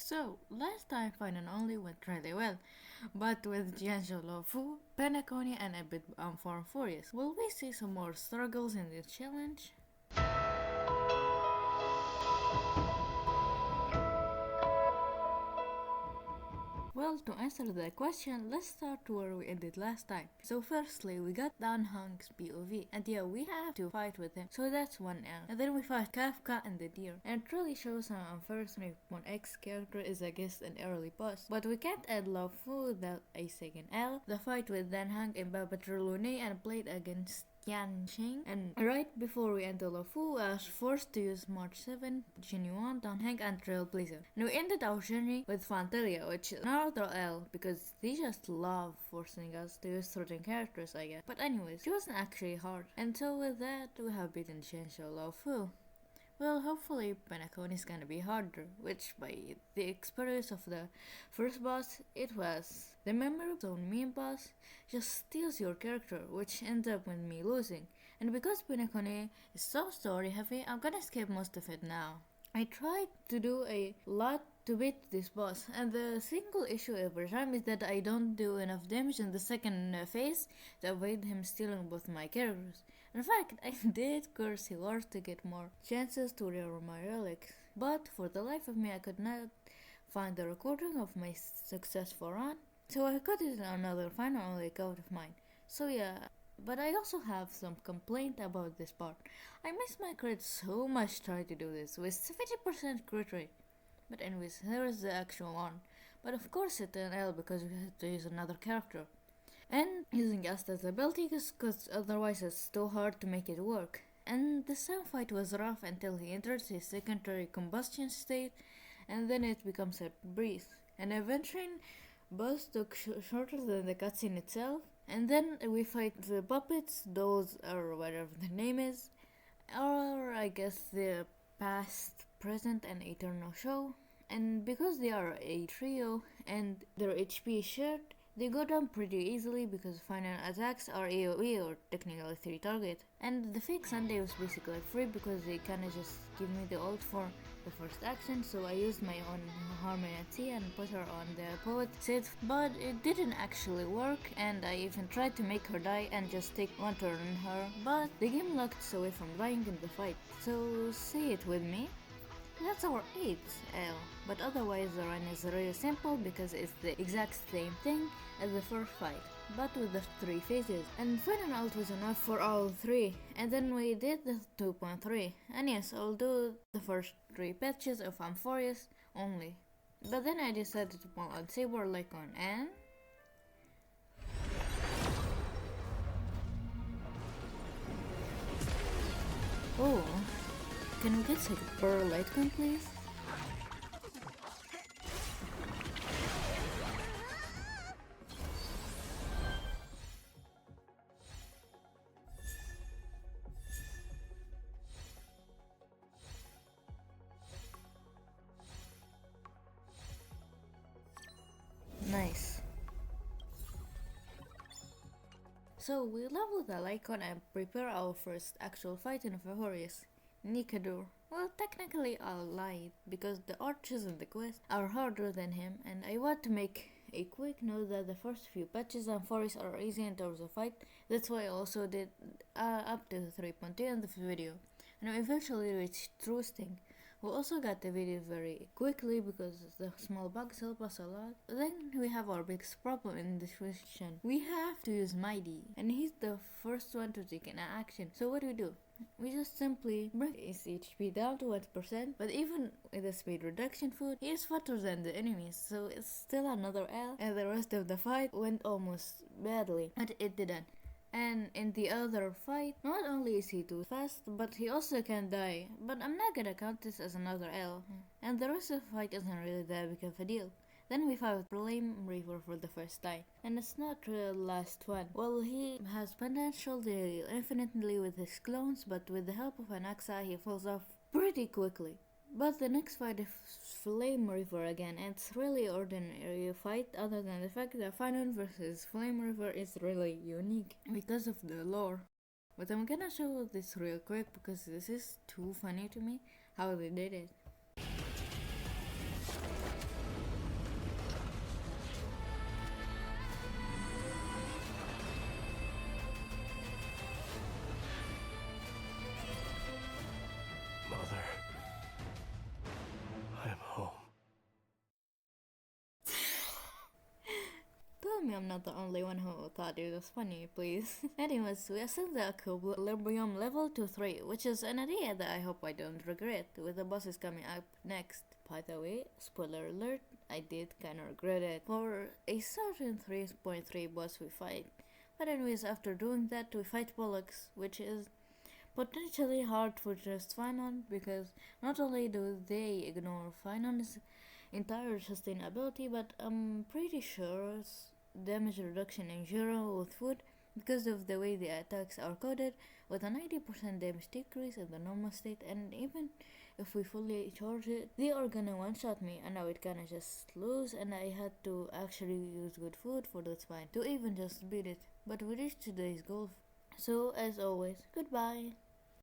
So, last time Phainon only went really well, but with Giangelo Fu, Penacony, and a bit Furious. Will we see some more struggles in this challenge? Well, to answer the question, let's start where we ended last time. So firstly, we got Dan Hung's POV, and yeah, we have to fight with him, so that's one L. And then we fight Kafka and the deer, and it really shows how unfair when X character is a guest and early boss. But we can't add Love Fu without a second L. The fight with Dan Hung and Baba Trelawney and played against Yan Xing, and right before we enter Lufu, I was forced to use March 7, Genuine, Dongheng, and Trailblazer. And we ended our journey with Fantalia, which is another L, because they just love forcing us to use certain characters, I guess. But anyways, it wasn't actually hard. And so with that, we have beaten Shensho Lufu. Well, hopefully Penacony is gonna be harder, which by the experience of the first boss, it was. The memory zone mean boss just steals your character, which ends up with me losing. And because Penacony is so story heavy, I'm gonna skip most of it now. I tried to do a lot to beat this boss, and the single issue every time is that I don't do enough damage in the second phase to avoid him stealing both my characters. In fact, I did curse Hilars to get more chances to rare my relics, but for the life of me I could not find the recording of my successful run, so I cut it in another final account of mine. So yeah, but I also have some complaint about this part. I miss my crit so much trying to do this with 70% crit rate. But anyways, here is the actual one. But of course it's an L because we had to use another character. And using Asta's ability because otherwise it's too hard to make it work. And the sound fight was rough until he enters his secondary combustion state, and then it becomes a breeze. And eventually, boss took shorter than the cutscene itself. And then we fight the puppets, those or whatever the name is, or I guess the past, present, and eternal show. And because they are a trio and their HP is shared, they go down pretty easily because final attacks are AoE or technically 3 target. And the fake Sunday was basically free because they kinda just give me the ult for the first action, so I used my own Harmony and put her on the poet set, but it didn't actually work, and I even tried to make her die and just take one turn on her, but the game locked us away from dying in the fight, so say it with me. That's our 8th L, but otherwise the run is really simple because it's the exact same thing as the first fight, but with the 3 phases. And Phainon ult was enough for all 3, and then we did the 2.3. And yes, I'll do the first 3 patches of Furious only. But then I decided to pull on Saber Lycon and... Oh, can we get Saber Lycon please? Nice. So we level the Lycon and prepare our first actual fight in Furious, Nikadur. Well, technically I lied because the archers in the quest are harder than him, and I want to make a quick note that the first few patches and Furious are easy in terms of fight. That's why I also did up to 3.2 in the video, and I eventually reached True Sting. We also got the video very quickly because the small bugs help us a lot. Then we have our biggest problem in this question. We have to use Mighty, and he's the first one to take an action. So what do? We just simply bring his HP down to 1%, but even with a speed reduction food, he is faster than the enemies, so it's still another L, and the rest of the fight went almost badly, but it didn't. And in the other fight, not only is he too fast, but he also can die. But I'm not gonna count this as another L. And the rest of the fight isn't really that big of a deal. Then we fight Flame Reaver for the first time. And it's not the last one. Well, he has potential to heal infinitely with his clones, but with the help of an Axa, he falls off pretty quickly. But the next fight is Flame River again, and it's really ordinary fight other than the fact that Phainon versus Flame River is really unique because of the lore. But I'm gonna show this real quick because this is too funny to me how they did it. me I'm not the only one who thought it was funny, please. Anyways, we ascend the equilibrium level to 3, which is an idea that I hope I don't regret, with the bosses coming up next. By the way, spoiler alert, I did kinda regret it for a certain 3.3 boss we fight. But anyways, after doing that, we fight Pollux, which is potentially hard for just Phainon, because not only do they ignore Phainon's entire sustainability, but I'm pretty sure damage reduction in general with food, because of the way the attacks are coded, with a 90% damage decrease in the normal state, and even if we fully charge it, they are gonna one-shot me, and I would kinda just lose, and I had to actually use good food for that spine to even just beat it. But we reached today's goal. So as always, goodbye.